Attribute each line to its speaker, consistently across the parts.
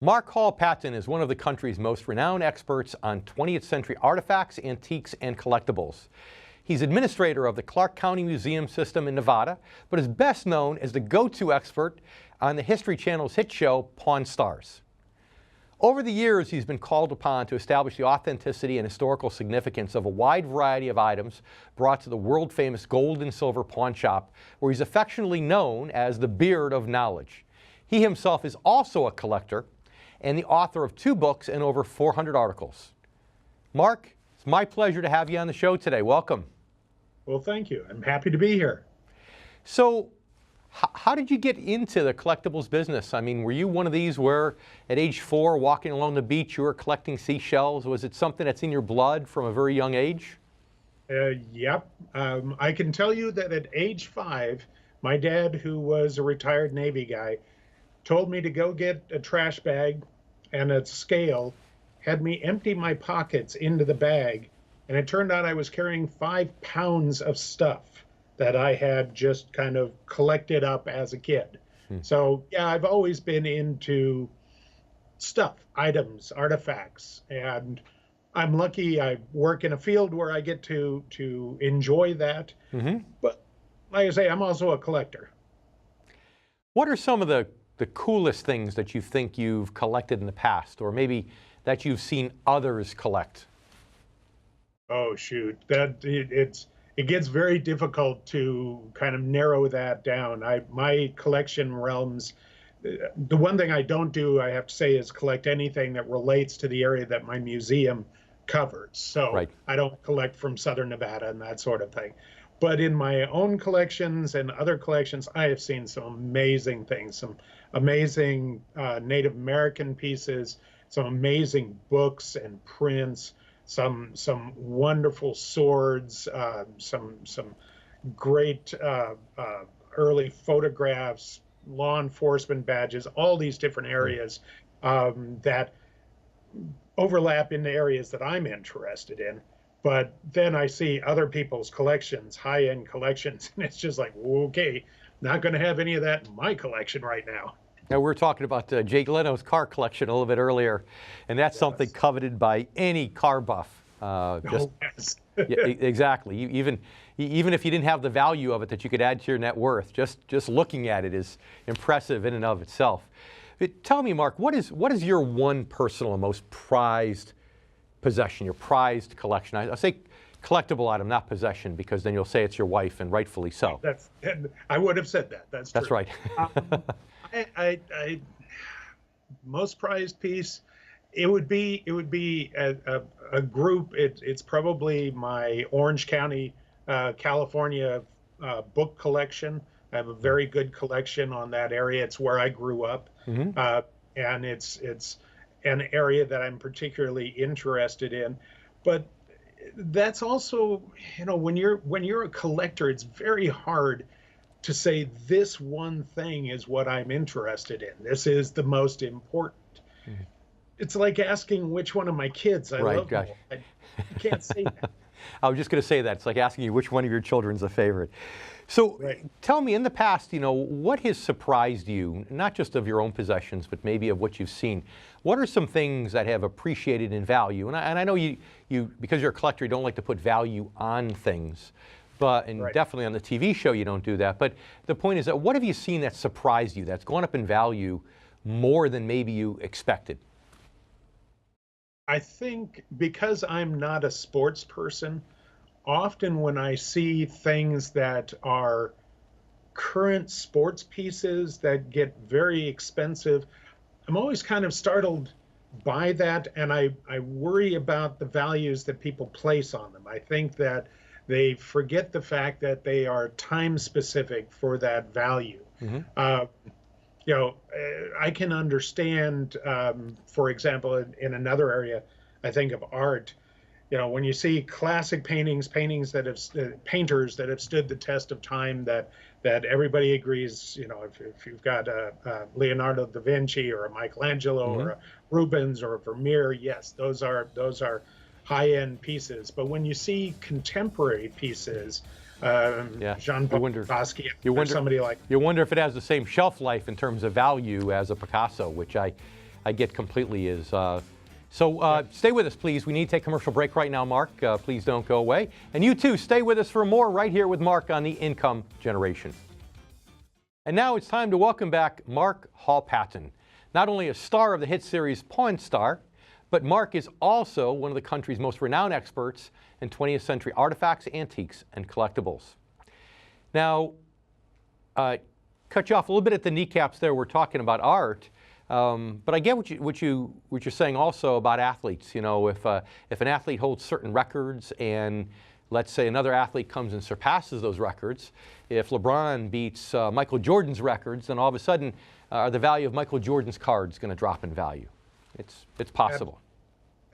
Speaker 1: Mark Hall Patton is one of the country's most renowned experts on 20th century artifacts, antiques, and collectibles. He's administrator of the Clark County Museum System in Nevada, but is best known as the go-to expert on the History Channel's hit show, Pawn Stars. Over the years, he's been called upon to establish the authenticity and historical significance of a wide variety of items brought to the world-famous gold and silver pawn shop, where he's affectionately known as the Beard of Knowledge. He himself is also a collector and the author of 2 books and over 400 articles. Mark, it's my pleasure to have you on the show today. Welcome.
Speaker 2: Well, thank you. I'm happy to be here.
Speaker 1: So, how did you get into the collectibles business? I mean, were you one of these where at age 4, walking along the beach, you were collecting seashells? Was it something that's in your blood from a very young age?
Speaker 2: Yep. I can tell you that at age 5, my dad, who was a retired Navy guy, told me to go get a trash bag and a scale, had me empty my pockets into the bag, and it turned out I was carrying 5 pounds of stuff that I had just kind of collected up as a kid. So yeah, I've always been into stuff, items, artifacts, and I'm lucky I work in a field where I get to enjoy that. But like I say, I'm also a collector.
Speaker 1: What are some of the coolest things that you think you've collected in the past, or maybe that you've seen others collect?
Speaker 2: Oh shoot, it gets very difficult to kind of narrow that down. My collection realms, the one thing I don't do, I have to say, is collect anything that relates to the area that my museum covers. So right. I don't collect from Southern Nevada and that sort of thing. But in my own collections and other collections, I have seen some amazing things, some amazing Native American pieces, some amazing books and prints, some wonderful swords, some great early photographs, law enforcement badges, all these different areas that overlap in the areas that I'm interested in. But then I see other people's collections, high-end collections, and it's just like, okay, not going to have any of that in my collection right now.
Speaker 1: Now, we were talking about Jake Leno's car collection a little bit earlier, and that's something coveted by any car buff.
Speaker 2: Yes.
Speaker 1: Yeah, exactly. Even if you didn't have the value of it that you could add to your net worth, just looking at it is impressive in and of itself. But tell me, Mark, what is your one personal and most prized possession, your prized collection? I say collectible item, not possession, because then you'll say it's your wife, and rightfully so.
Speaker 2: I would have said that. That's true.
Speaker 1: Right.
Speaker 2: I most prized piece, it would be a group. It's probably my Orange County, California book collection. I have a very good collection on that area. It's where I grew up, and it's an area that I'm particularly interested in. But that's also, when you're a collector, it's very hard to say this one thing is what I'm interested in. This is the most important. It's like asking which one of my kids I love more. I can't say that.
Speaker 1: I was just going to say that. It's like asking you which one of your children's a favorite. So tell me, in the past, what has surprised you, not just of your own possessions, but maybe of what you've seen? What are some things that have appreciated in value? And I know you because you're a collector, you don't like to put value on things. And definitely on the TV show, you don't do that. But the point is that what have you seen that surprised you, that's gone up in value more than maybe you expected?
Speaker 2: I think because I'm not a sports person, often when I see things that are current sports pieces that get very expensive, I'm always kind of startled by that, and I worry about the values that people place on them. I think that they forget the fact that they are time specific for that value. I can understand, for example, in another area, I think of art, when you see classic paintings that have painters that have stood the test of time, that everybody agrees, if you've got a Leonardo da Vinci or a Michelangelo or a Rubens or a Vermeer, yes, those are high-end pieces. But when you see contemporary pieces, Jean-Paul Basquiat, somebody like,
Speaker 1: you wonder if it has the same shelf life in terms of value as a Picasso, which I I get completely is. Stay with us, please. We need to take a commercial break right now, Mark. Please don't go away. And you too, stay with us for more right here with Mark on the Income Generation. And now it's time to welcome back Mark Hall-Patton. Not only a star of the hit series Pawn Star, but Mark is also one of the country's most renowned experts in 20th century artifacts, antiques, and collectibles. Now, cut you off a little bit at the kneecaps there. We're talking about art, but I get what you're saying also about athletes. You know, if an athlete holds certain records, and let's say another athlete comes and surpasses those records, if LeBron beats Michael Jordan's records, then all of a sudden, the value of Michael Jordan's card is going to drop in value. It's possible.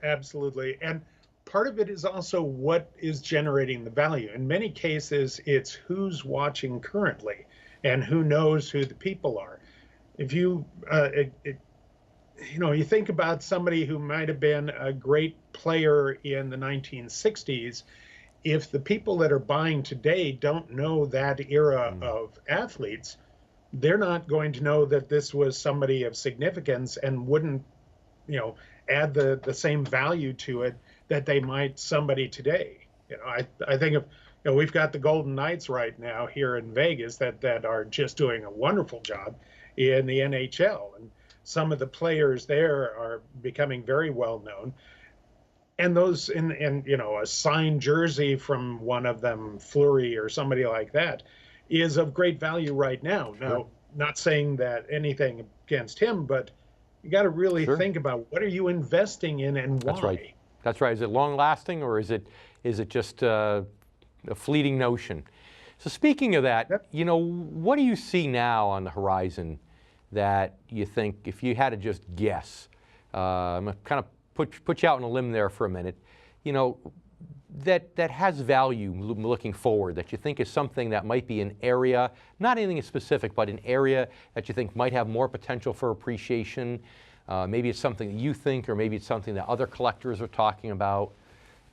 Speaker 2: Absolutely. And part of it is also what is generating the value. In many cases, it's who's watching currently and who knows who the people are. If you, you think about somebody who might have been a great player in the 1960s, if the people that are buying today don't know that era of athletes, they're not going to know that this was somebody of significance and wouldn't, add the same value to it that they might somebody today. I think of, we've got the Golden Knights right now here in Vegas that are just doing a wonderful job in the NHL, and some of the players there are becoming very well known. And those in a signed jersey from one of them, Fleury or somebody like that, is of great value right now.
Speaker 1: Sure.
Speaker 2: Now, not saying that anything against him, but you got to really think about what are you investing in and why.
Speaker 1: That's right. That's right. Is it long lasting, or is it just a fleeting notion? So speaking of that, what do you see now on the horizon that you think, if you had to just guess, I'm gonna kind of put you out on a limb there for a minute, that has value looking forward, that you think is something that might be an area, not anything specific, but an area that you think might have more potential for appreciation? Maybe it's something that you think, or maybe it's something that other collectors are talking about.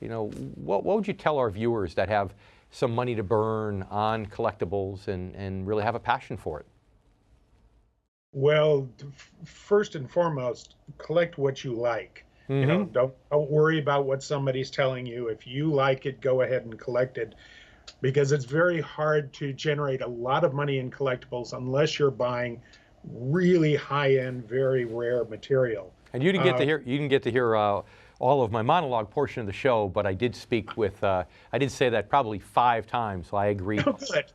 Speaker 1: What would you tell our viewers that have some money to burn on collectibles and really have a passion for it?
Speaker 2: Well, first and foremost, collect what you like. Don't worry about what somebody's telling you. If you like it, go ahead and collect it, because it's very hard to generate a lot of money in collectibles unless you're buying really high-end, very rare material.
Speaker 1: And you didn't get to hear all of my monologue portion of the show, but I did speak with. I did say that probably 5 times, so I agree.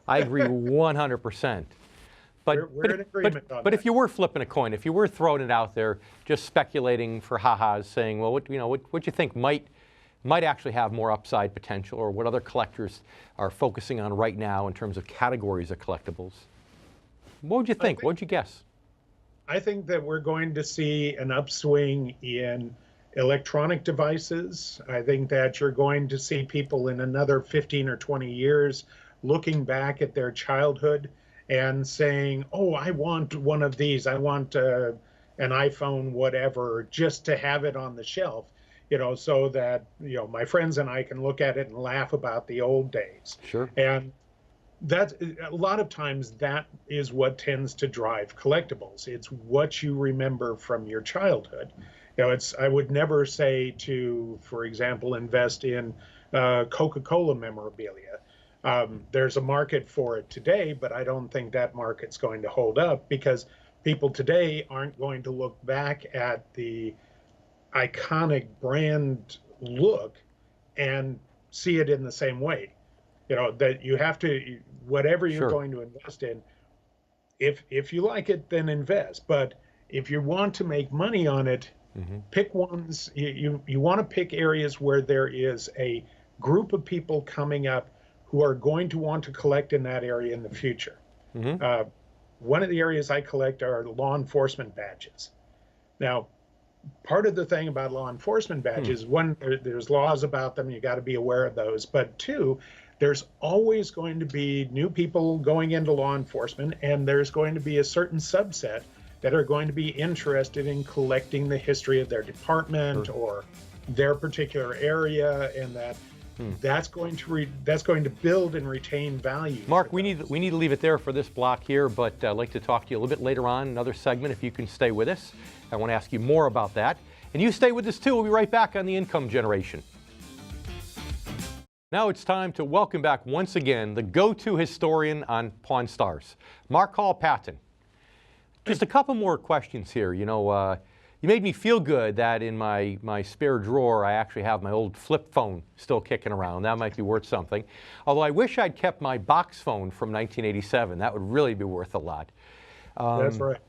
Speaker 1: I agree 100%.
Speaker 2: We're in agreement on that.
Speaker 1: But if you were flipping a coin, if you were throwing it out there, just speculating for ha-has, saying, well, what you think might actually have more upside potential, or what other collectors are focusing on right now in terms of categories of collectibles, what would you think? What would you guess?
Speaker 2: I think that we're going to see an upswing in electronic devices. I think that you're going to see people in another 15 or 20 years looking back at their childhood and saying, oh, I want one of these. I want an iPhone, whatever, just to have it on the shelf, so that, my friends and I can look at it and laugh about the old days. Sure. And that's a lot of times that is what tends to drive collectibles. It's what you remember from your childhood. I would never say to, for example, invest in Coca-Cola memorabilia. There's a market for it today, but I don't think that market's going to hold up, because people today aren't going to look back at the iconic brand look and see it in the same way. That you have to, whatever you're going to invest in, if you like it, then invest. But if you want to make money on it, pick ones. You want to pick areas where there is a group of people coming up who are going to want to collect in that area in the future. One of the areas I collect are law enforcement badges. Now, part of the thing about law enforcement badges, one, there's laws about them, you got to be aware of those. But 2, there's always going to be new people going into law enforcement, and there's going to be a certain subset that are going to be interested in collecting the history of their department or their particular area, and that that's going to build and retain value.
Speaker 1: Mark, we need to leave it there for this block here, but I'd like to talk to you a little bit later on, another segment, if you can stay with us. I want to ask you more about that. And you stay with us too. We'll be right back on the Income Generation. Now it's time to welcome back once again the go-to historian on Pawn Stars, Mark Hall Patton. Just a couple more questions here. You know, you made me feel good that in my spare drawer I actually have my old flip phone still kicking around. That might be worth something. Although I wish I'd kept my box phone from 1987. That would really be worth a lot.
Speaker 2: That's right.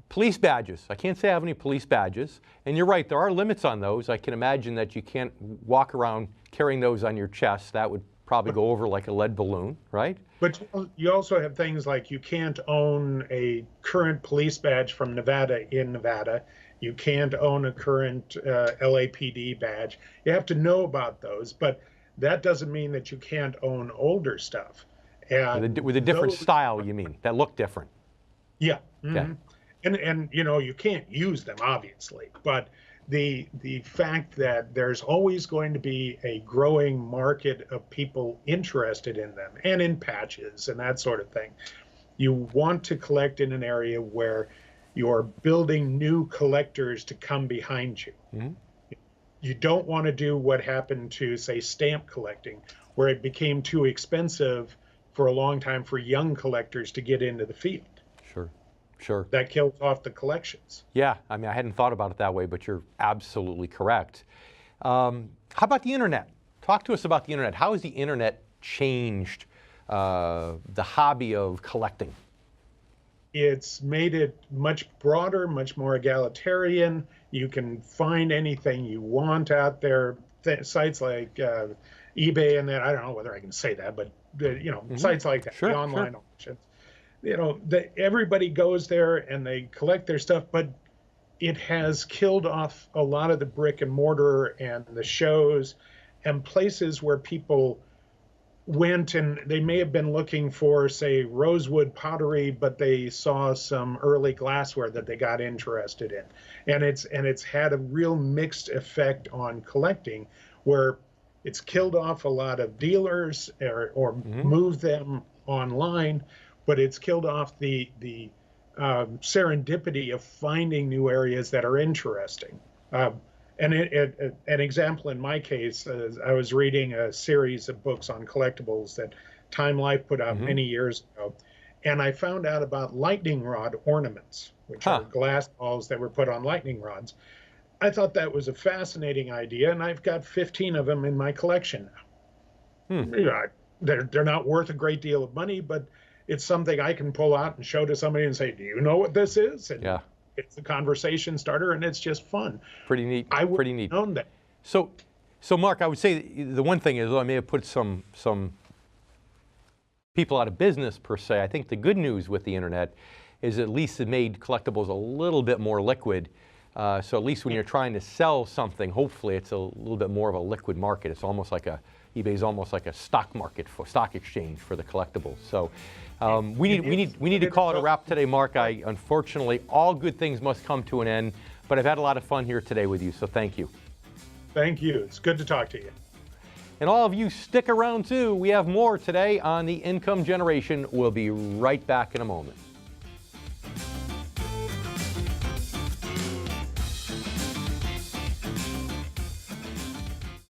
Speaker 1: Police badges. I can't say I have any police badges. And you're right, there are limits on those. I can imagine that you can't walk around carrying those on your chest. That would probably go over like a lead balloon, right? But
Speaker 2: you also have things like you can't own a current police badge from Nevada in Nevada. You can't own a current LAPD badge. You have to know about those, but that doesn't mean that you can't own older stuff.
Speaker 1: And with a different style, you mean, that look different?
Speaker 2: Yeah. Mm-hmm. Okay. And you know, you can't use them, obviously, but the fact that there's always going to be a growing market of people interested in them and in patches and that sort of thing. You want to collect in an area where you're building new collectors to come behind you. Mm-hmm. You don't want to do what happened to, say, stamp collecting, where it became too expensive for a long time for young collectors to get into the field.
Speaker 1: Sure.
Speaker 2: That kills off the collections.
Speaker 1: Yeah, I mean, I hadn't thought about it that way, but you're absolutely correct. How about the internet? Talk to us about the internet. How has the internet changed the hobby of collecting?
Speaker 2: It's made it much broader, much more egalitarian. You can find anything you want out there. Sites like eBay and that, I don't know whether I can say that, but you know, sites like that, the online auctions. You know, everybody goes there and they collect their stuff, but it has killed off a lot of the brick and mortar and the shows and places where people went, and they may have been looking for, say, rosewood pottery, but they saw some early glassware that they got interested in. And it's had a real mixed effect on collecting, where it's killed off a lot of dealers or moved them online, but it's killed off the serendipity of finding new areas that are interesting. And an example in my case, I was reading a series of books on collectibles that Time Life put out many years ago, and I found out about lightning rod ornaments, which are glass balls that were put on lightning rods. I thought that was a fascinating idea, and I've got 15 of them in my collection now. You know, they're not worth a great deal of money, but it's something I can pull out and show to somebody and say, do you know what this is? And it's a conversation starter, and it's just fun.
Speaker 1: Pretty neat.
Speaker 2: I wouldn't have known that.
Speaker 1: So Mark, I would say the one thing is, I may have put some people out of business per se. I think the good news with the internet is at least it made collectibles a little bit more liquid. So at least when you're trying to sell something, hopefully it's a little bit more of a liquid market. It's almost like eBay's almost like a stock market, for stock exchange for the collectibles. So we need to call it a wrap today, Mark. Unfortunately, all good things must come to an end, but I've had a lot of fun here today with you, so thank you.
Speaker 2: Thank you. It's good to talk to you.
Speaker 1: And all of you stick around too. We have more today on the Income Generation. We'll be right back in a moment.